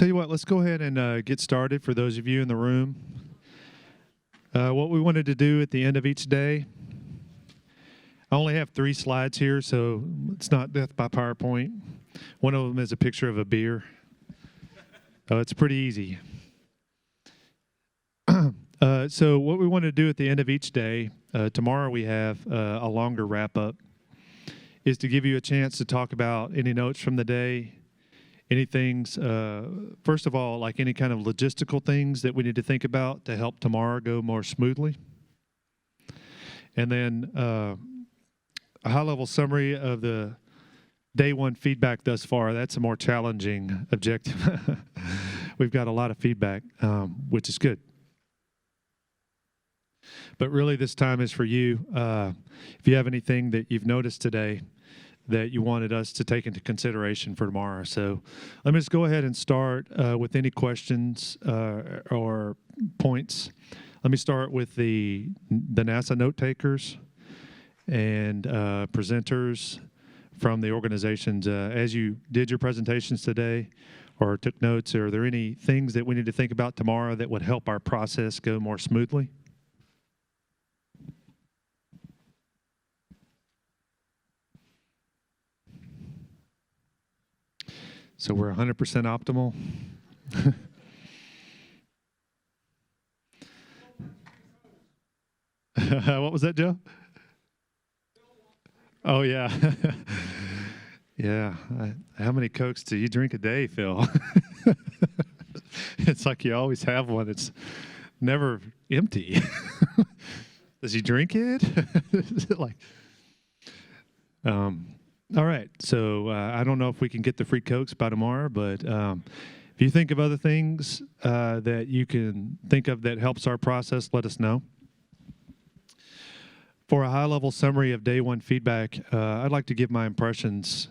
Tell you what, let's go ahead and get started for those of you in the room. What we wanted to do at the end of each day, I only have 3 slides here, so it's not death by PowerPoint. One of them is a picture of a beer. Oh, it's pretty easy. So what we want to do at the end of each day, tomorrow we have a longer wrap-up, is to give you a chance to talk about any notes from the day, any things, first of all, like any kind of logistical things that we need to think about to help tomorrow go more smoothly. And then a high-level summary of the day 1 feedback thus far. That's a more challenging objective. We've got a lot of feedback, which is good. But really this time is for you. If you have anything that you've noticed today that you wanted us to take into consideration for tomorrow. So let me just go ahead and start with any questions or points. Let me start with the NASA note takers and presenters from the organizations. As you did your presentations today or took notes, are there any things that we need to think about tomorrow that would help our process go more smoothly? So we're 100% optimal. What was that, Joe? Oh, yeah. Yeah. How many Cokes do you drink a day, Phil? It's like you always have one. It's never empty. Does he drink it? Is it like... All right, so I don't know if we can get the free Cokes by tomorrow, but if you think of other things that you can think of that helps our process, let us know. For a high-level summary of day 1 feedback, I'd like to give my impressions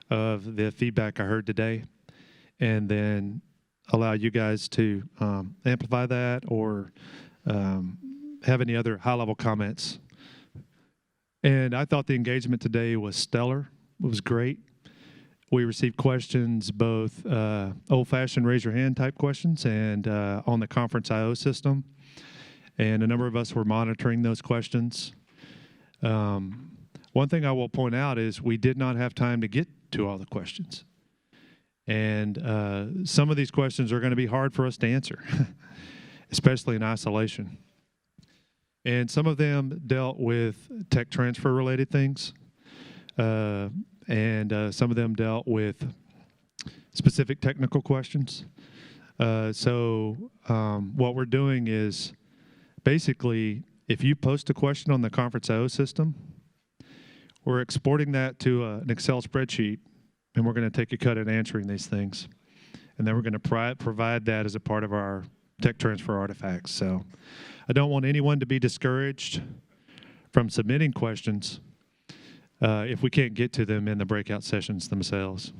of the feedback I heard today, and then allow you guys to amplify that or have any other high-level comments. And I thought the engagement today was stellar. It was great. We received questions, both old-fashioned raise your hand type questions and on the Conference IO system. And a number of us were monitoring those questions. One thing I will point out is we did not have time to get to all the questions. And some of these questions are going to be hard for us to answer, especially in isolation. And some of them dealt with tech transfer related things. And some of them dealt with specific technical questions. So what we're doing is basically, if you post a question on the Conference IO system, we're exporting that to an Excel spreadsheet, and we're going to take a cut at answering these things. And then we're going to provide that as a part of our tech transfer artifacts. So I don't want anyone to be discouraged from submitting questions if we can't get to them in the breakout sessions themselves.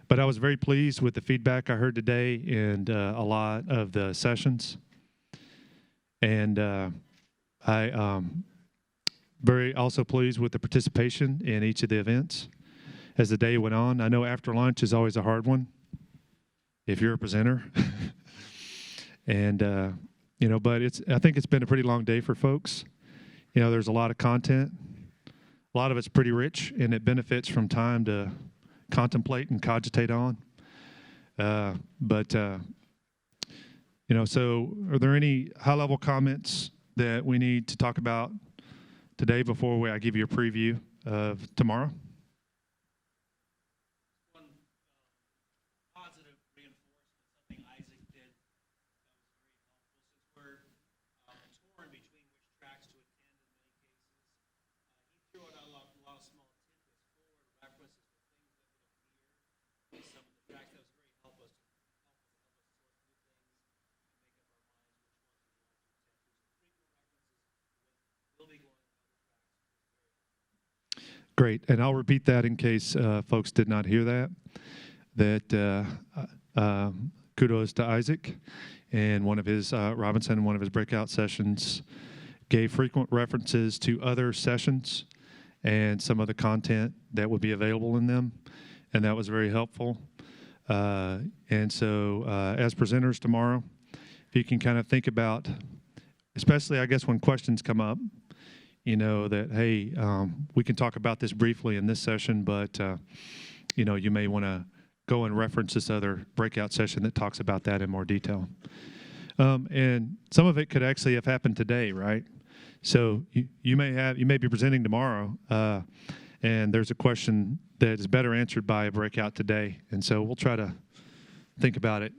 But I was very pleased with the feedback I heard today in a lot of the sessions. And I'm very also pleased with the participation in each of the events as the day went on. I know after lunch is always a hard one if you're a presenter. And, you know, but I think it's been a pretty long day for folks. You know, there's a lot of content. A lot of it's pretty rich, and it benefits from time to contemplate and cogitate on. You know, so are there any high-level comments that we need to talk about today before I give you a preview of tomorrow? One positive reinforcement, something Isaac did that was very helpful, since we're torn between which tracks to attend in many cases. He threw out a lot of small tidbits forward, references to things that would appear in some of the tracks. That was very helpful us to help us sort through things and make up our minds which ones we want to attend to. Some frequent references will be going on other tracks. Great, and I'll repeat that in case folks did not hear that. Kudos to Isaac and one of his, Robinson, one of his breakout sessions gave frequent references to other sessions and some of the content that would be available in them, and that was very helpful. And so as presenters tomorrow, if you can kind of think about, especially I guess when questions come up, you know, that, hey, we can talk about this briefly in this session, but, you know, you may want to go and reference this other breakout session that talks about that in more detail. And some of it could actually have happened today, right? So you may be presenting tomorrow, and there's a question that is better answered by a breakout today. And so we'll try to think about it,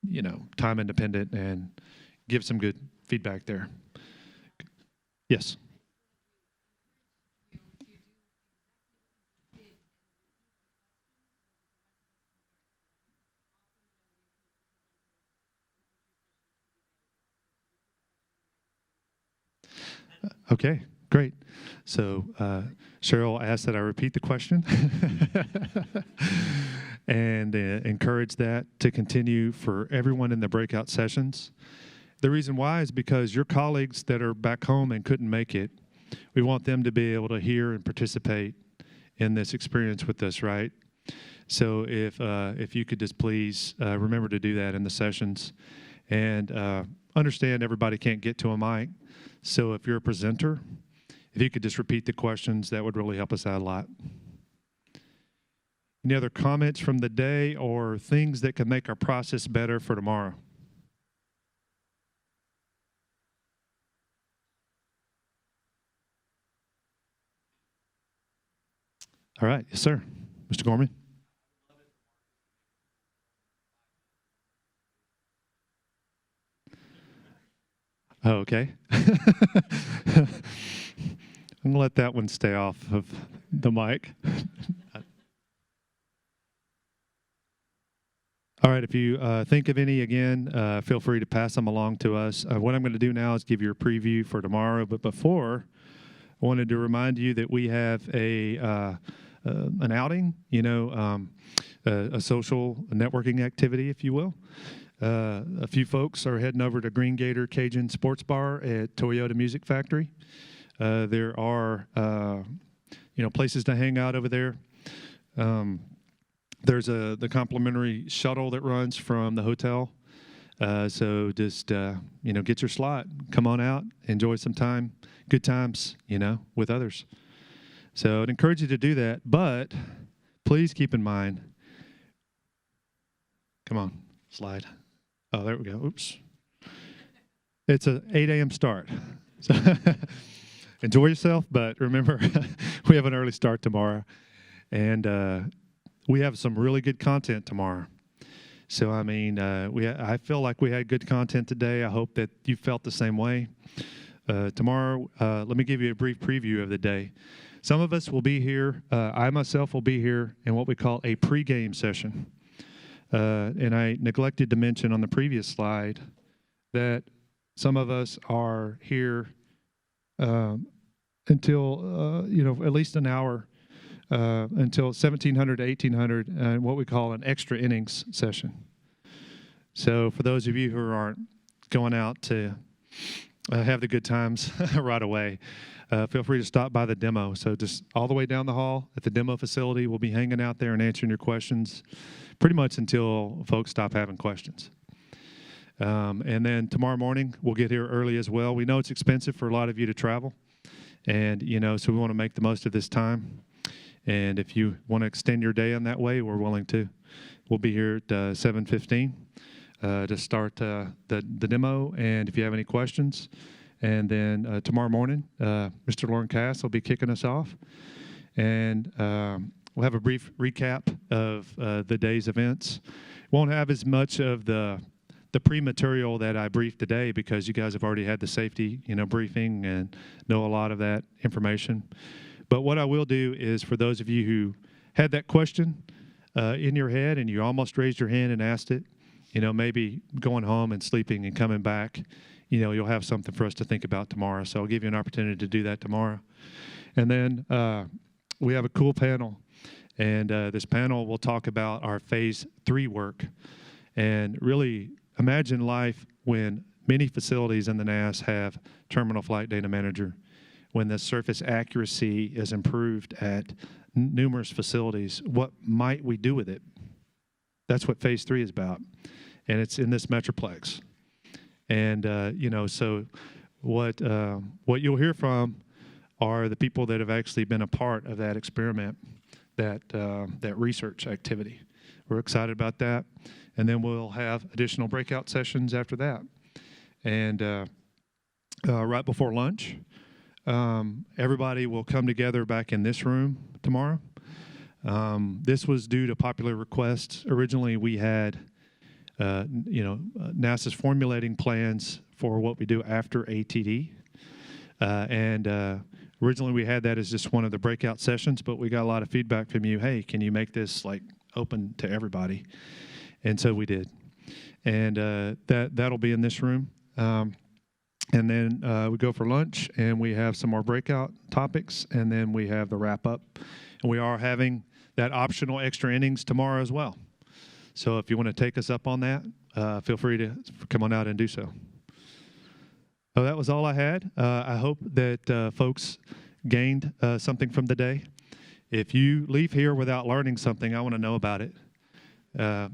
you know, time independent and give some good feedback there. Yes. Okay, great. So Cheryl asked that I repeat the question and encourage that to continue for everyone in the breakout sessions. The reason why is because your colleagues that are back home and couldn't make it, we want them to be able to hear and participate in this experience with us, right? So if you could just please remember to do that in the sessions, and understand everybody can't get to a mic. So if you're a presenter, if you could just repeat the questions, that would really help us out a lot. Any other comments from the day or things that could make our process better for tomorrow? All right, yes, sir. Mr. Gorman. Oh, okay. I'm going to let that one stay off of the mic. All right, if you think of any, again, feel free to pass them along to us. What I'm going to do now is give you a preview for tomorrow, but before, I wanted to remind you that we have an outing, you know, a social networking activity, if you will. A few folks are heading over to Green Gator Cajun Sports Bar at Toyota Music Factory. There are, you know, places to hang out over there. There's the complimentary shuttle that runs from the hotel. So just, you know, get your slot, come on out, enjoy some time, good times, you know, with others. So I'd encourage you to do that, but please keep in mind, come on, slide. Oh, there we go. Oops. It's a 8 a.m. start. So enjoy yourself, but remember, we have an early start tomorrow. And we have some really good content tomorrow. So, I mean, I feel like we had good content today. I hope that you felt the same way. Tomorrow, let me give you a brief preview of the day. Some of us will be here. I myself will be here in what we call a pregame session. And I neglected to mention on the previous slide that some of us are here until, you know, at least an hour until 1700 to 1800, what we call an extra innings session. So for those of you who aren't going out to have the good times right away, feel free to stop by the demo. So just all the way down the hall at the demo facility, we'll be hanging out there and answering your questions pretty much until folks stop having questions. And then tomorrow morning, we'll get here early as well. We know it's expensive for a lot of you to travel. And, you know, so we want to make the most of this time. And if you want to extend your day in that way, we're willing to. We'll be here at 7:15 to start the demo. And if you have any questions, and then tomorrow morning, Mr. Lauren Cass will be kicking us off. And we'll have a brief recap of the day's events. Won't have as much of the pre-material that I briefed today because you guys have already had the safety, you know, briefing and know a lot of that information. But what I will do is for those of you who had that question in your head and you almost raised your hand and asked it, you know, maybe going home and sleeping and coming back, you know, you'll have something for us to think about tomorrow. So I'll give you an opportunity to do that tomorrow. And then we have a cool panel. And this panel will talk about our phase 3 work. And really imagine life when many facilities in the NAS have terminal flight data manager, when the surface accuracy is improved at numerous facilities. What might we do with it? That's what phase 3 is about. And it's in this Metroplex. And, so what you'll hear from are the people that have actually been a part of that experiment, that research activity. We're excited about that. And then we'll have additional breakout sessions after that. And right before lunch, everybody will come together back in this room tomorrow. This was due to popular request. Originally, we had, NASA's formulating plans for what we do after ATD. Originally, we had that as just one of the breakout sessions, but we got a lot of feedback from you. Hey, can you make this open to everybody? And so we did. And that'll be in this room. And then we go for lunch, and we have some more breakout topics, and then we have the wrap up. And we are having that optional extra innings tomorrow as well. So if you want to take us up on that, feel free to come on out and do so. Oh, that was all I had. I hope that folks gained something from the day. If you leave here without learning something, I want to know about it. I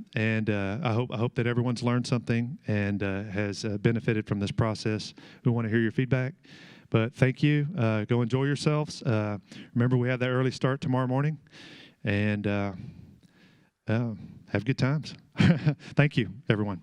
hope that everyone's learned something and has benefited from this process. We want to hear your feedback. But thank you. Go enjoy yourselves. Remember, we have that early start tomorrow morning. And have good times. Thank you, everyone.